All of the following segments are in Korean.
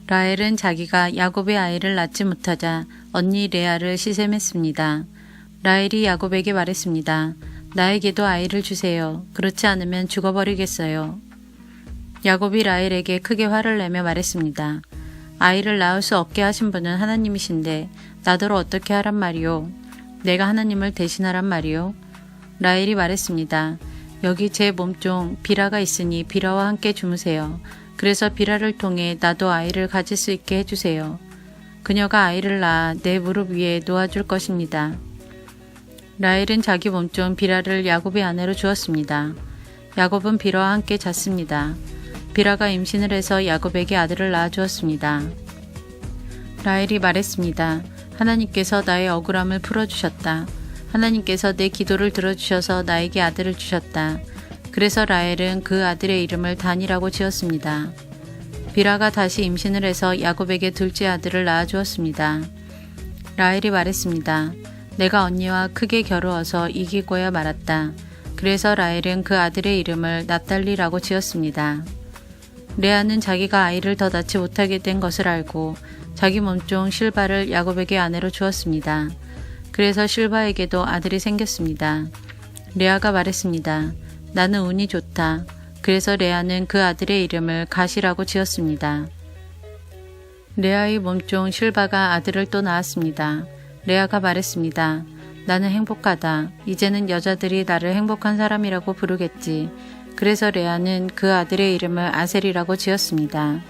라헬은 자기가 야곱의 아이를 낳지 못하자 언니 레아를 시샘했습니다. 라헬이 야곱에게 말했습니다. 나에게도 아이를 주세요. 그렇지 않으면 죽어버리겠어요. 야곱이 라헬에게 크게 화를 내며 말했습니다. 아이를 낳을 수 없게 하신 분은 하나님이신데 나더러 어떻게 하란 말이오? 내가 하나님을 대신하란 말이오? 라헬이 말했습니다. 여기 제 몸종 비라가 있으니 비라와 함께 주무세요. 그래서 비라를 통해 나도 아이를 가질 수 있게 해주세요. 그녀가 아이를 낳아 내 무릎 위에 놓아줄 것입니다. 라헬은 자기 몸종 비라를 야곱의 아내로 주었습니다. 야곱은 비라와 함께 잤습니다. 비라가 임신을 해서 야곱에게 아들을 낳아주었습니다. 라헬이 말했습니다. 하나님께서 나의 억울함을 풀어주셨다. 하나님께서 내 기도를 들어주셔서 나에게 아들을 주셨다. 그래서 라헬은 그 아들의 이름을 단이라고 지었습니다. 비라가 다시 임신을 해서 야곱에게 둘째 아들을 낳아주었습니다. 라헬이 말했습니다. 내가 언니와 크게 겨루어서 이기고야 말았다. 그래서 라헬은 그 아들의 이름을 납달리라고 지었습니다. 레아는 자기가 아이를 더 낳지 못하게 된 것을 알고 자기 몸종 실바를 야곱에게 아내로 주었습니다. 그래서 실바에게도 아들이 생겼습니다. 레아가 말했습니다. 나는 운이 좋다. 그래서 레아는 그 아들의 이름을 갓이라고 지었습니다. 레아의 몸종 실바가 아들을 또 낳았습니다. 레아가 말했습니다. 나는 행복하다. 이제는 여자들이 나를 행복한 사람이라고 부르겠지. 그래서 레아는 그 아들의 이름을 아셀이라고 지었습니다.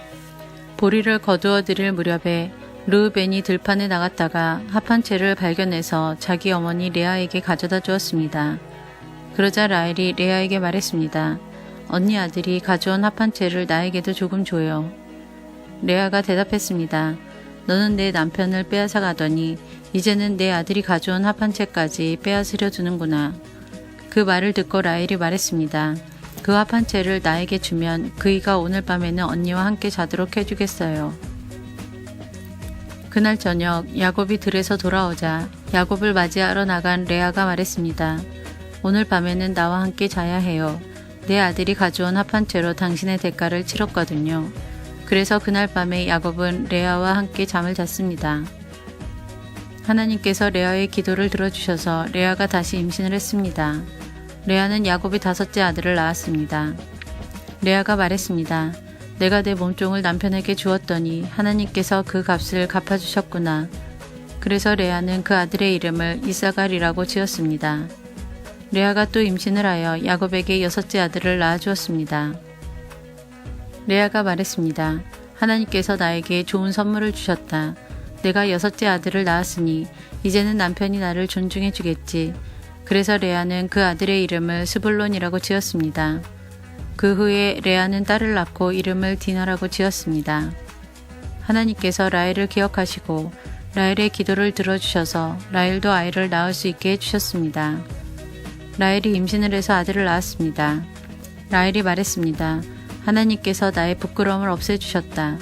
보리를 거두어 들일 무렵에 르우벤이 들판에 나갔다가 합한채를 발견해서 자기 어머니 레아에게 가져다 주었습니다. 그러자 라헬이 레아에게 말했습니다. 언니 아들이 가져온 합한채를 나에게도 조금 줘요. 레아가 대답했습니다. 너는 내 남편을 빼앗아 가더니 이제는 내 아들이 가져온 합한채까지 빼앗으려 두는구나. 그 말을 듣고 라헬이 말했습니다. 그 합한채를 나에게 주면 그이가 오늘 밤에는 언니와 함께 자도록 해주겠어요. 그날 저녁 야곱이 들에서 돌아오자 야곱을 맞이하러 나간 레아가 말했습니다. 오늘 밤에는 나와 함께 자야 해요. 내 아들이 가져온 합한채로 당신의 대가를 치렀거든요. 그래서 그날 밤에 야곱은 레아와 함께 잠을 잤습니다. 하나님께서 레아의 기도를 들어주셔서 레아가 다시 임신을 했습니다. 레아는 야곱이 5째 아들을 낳았습니다. 레아가 말했습니다. 내가 내 몸종을 남편에게 주었더니 하나님께서 그 값을 갚아주셨구나. 그래서 레아는 그 아들의 이름을 이사갈이라고 지었습니다. 레아가 또 임신을 하여 야곱에게 6째 아들을 낳아주었습니다. 레아가 말했습니다. 하나님께서 나에게 좋은 선물을 주셨다. 내가 6째 아들을 낳았으니 이제는 남편이 나를 존중해 주겠지. 그래서 레아는 그 아들의 이름을 스불론이라고 지었습니다. 그 후에 레아는 딸을 낳고 이름을 디나라고 지었습니다. 하나님께서 라헬을 기억하시고 라헬의 기도를 들어주셔서 라헬도 아이를 낳을 수 있게 해주셨습니다. 라헬이 임신을 해서 아들을 낳았습니다. 라헬이 말했습니다. 하나님께서 나의 부끄러움을 없애주셨다.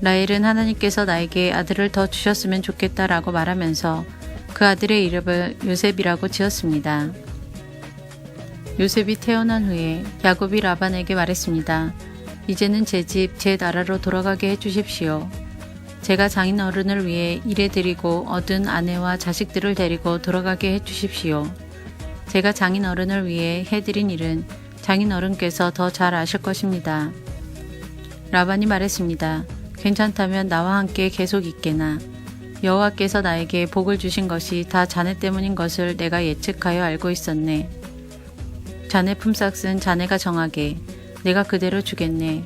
라헬은 하나님께서 나에게 아들을 더 주셨으면 좋겠다라고 말하면서 그 아들의 이름을 요셉이라고 지었습니다. 요셉이 태어난 후에 야곱이 라반에게 말했습니다. 이제는 제 집, 제 나라로 돌아가게 해주십시오. 제가 장인 어른을 위해 일해드리고 얻은 아내와 자식들을 데리고 돌아가게 해주십시오. 제가 장인 어른을 위해 해드린 일은 장인 어른께서 더 잘 아실 것입니다. 라반이 말했습니다. 괜찮다면 나와 함께 계속 있게나. 여호와께서 나에게 복을 주신 것이 다 자네 때문인 것을 내가 예측하여 알고 있었네. 자네 품삯은 자네가 정하게. 내가 그대로 주겠네.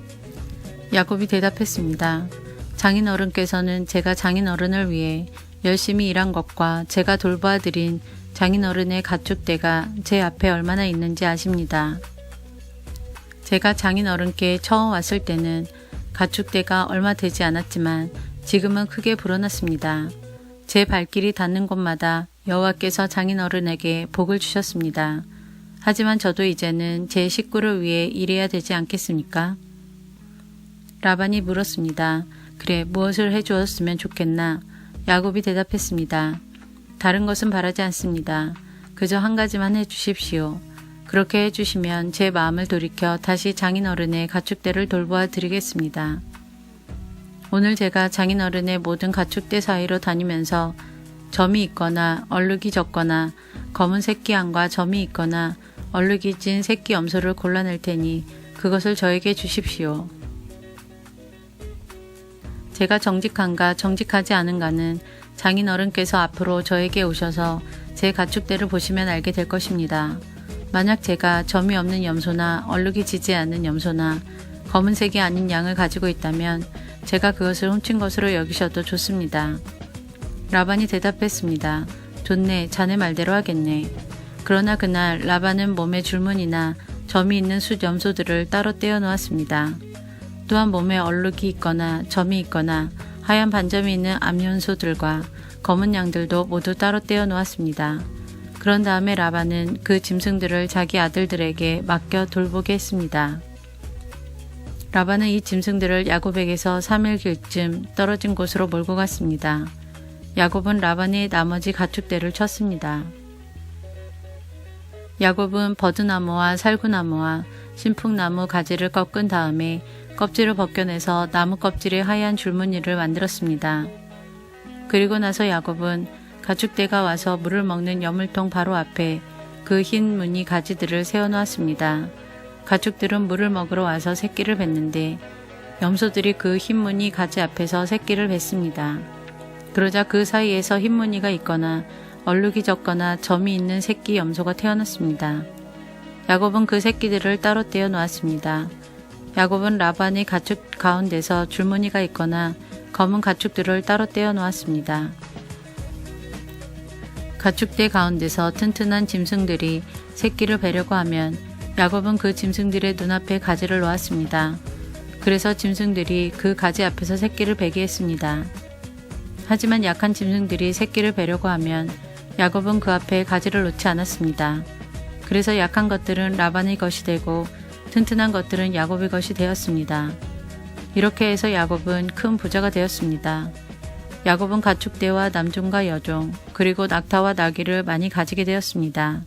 야곱이 대답했습니다. 장인 어른께서는 제가 장인 어른을 위해 열심히 일한 것과 제가 돌보아 드린 장인 어른의 가축대가 제 앞에 얼마나 있는지 아십니다. 제가 장인 어른께 처음 왔을 때는 가축대가 얼마 되지 않았지만 지금은 크게 불어났습니다. 제 발길이 닿는 곳마다 여호와께서 장인 어른에게 복을 주셨습니다. 하지만 저도 이제는 제 식구를 위해 일해야 되지 않겠습니까? 라반이 물었습니다. 그래, 무엇을 해주었으면 좋겠나? 야곱이 대답했습니다. 다른 것은 바라지 않습니다. 그저 한 가지만 해주십시오. 그렇게 해주시면 제 마음을 돌이켜 다시 장인 어른의 가축대를 돌보아 드리겠습니다. 오늘 제가 장인어른의 모든 가축대 사이로 다니면서 점이 있거나 얼룩이 적거나 검은 새끼 암과 점이 있거나 얼룩이 진 새끼 염소를 골라낼 테니 그것을 저에게 주십시오. 제가 정직한가 정직하지 않은가는 장인어른께서 앞으로 저에게 오셔서 제 가축대를 보시면 알게 될 것입니다. 만약 제가 점이 없는 염소나 얼룩이 지지 않는 염소나 검은색이 아닌 양을 가지고 있다면 제가 그것을 훔친 것으로 여기셔도 좋습니다. 라반이 대답했습니다. 좋네, 자네 말대로 하겠네. 그러나 그날 라반은 몸에 줄무늬나 점이 있는 숫 염소들을 따로 떼어 놓았습니다. 또한 몸에 얼룩이 있거나 점이 있거나 하얀 반점이 있는 암염소들과 검은 양들도 모두 따로 떼어 놓았습니다. 그런 다음에 라반은 그 짐승들을 자기 아들들에게 맡겨 돌보게 했습니다. 라반은 이 짐승들을 야곱에게서 3일 길쯤 떨어진 곳으로 몰고 갔습니다. 야곱은 라반의 나머지 가축대를 쳤습니다. 야곱은 버드나무와 살구나무와 신풍나무 가지를 꺾은 다음에 껍질을 벗겨내서 나무 껍질에 하얀 줄무늬를 만들었습니다. 그리고 나서 야곱은 가축대가 와서 물을 먹는 여물통 바로 앞에 그 흰 무늬 가지들을 세워놓았습니다. 가축들은 물을 먹으러 와서 새끼를 뱉는데 염소들이 그 흰 무늬 가지 앞에서 새끼를 뱉습니다. 그러자 그 사이에서 흰 무늬가 있거나 얼룩이 적거나 점이 있는 새끼 염소가 태어났습니다. 야곱은 그 새끼들을 따로 떼어 놓았습니다. 야곱은 라반의 가축 가운데서 줄무늬가 있거나 검은 가축들을 따로 떼어 놓았습니다. 가축대 가운데서 튼튼한 짐승들이 새끼를 베려고 하면 야곱은 그 짐승들의 눈앞에 가지를 놓았습니다. 그래서 짐승들이 그 가지 앞에서 새끼를 베게 했습니다. 하지만 약한 짐승들이 새끼를 베려고 하면 야곱은 그 앞에 가지를 놓지 않았습니다. 그래서 약한 것들은 라반의 것이 되고 튼튼한 것들은 야곱의 것이 되었습니다. 이렇게 해서 야곱은 큰 부자가 되었습니다. 야곱은 가축대와 남종과 여종 그리고 낙타와 나귀를 많이 가지게 되었습니다.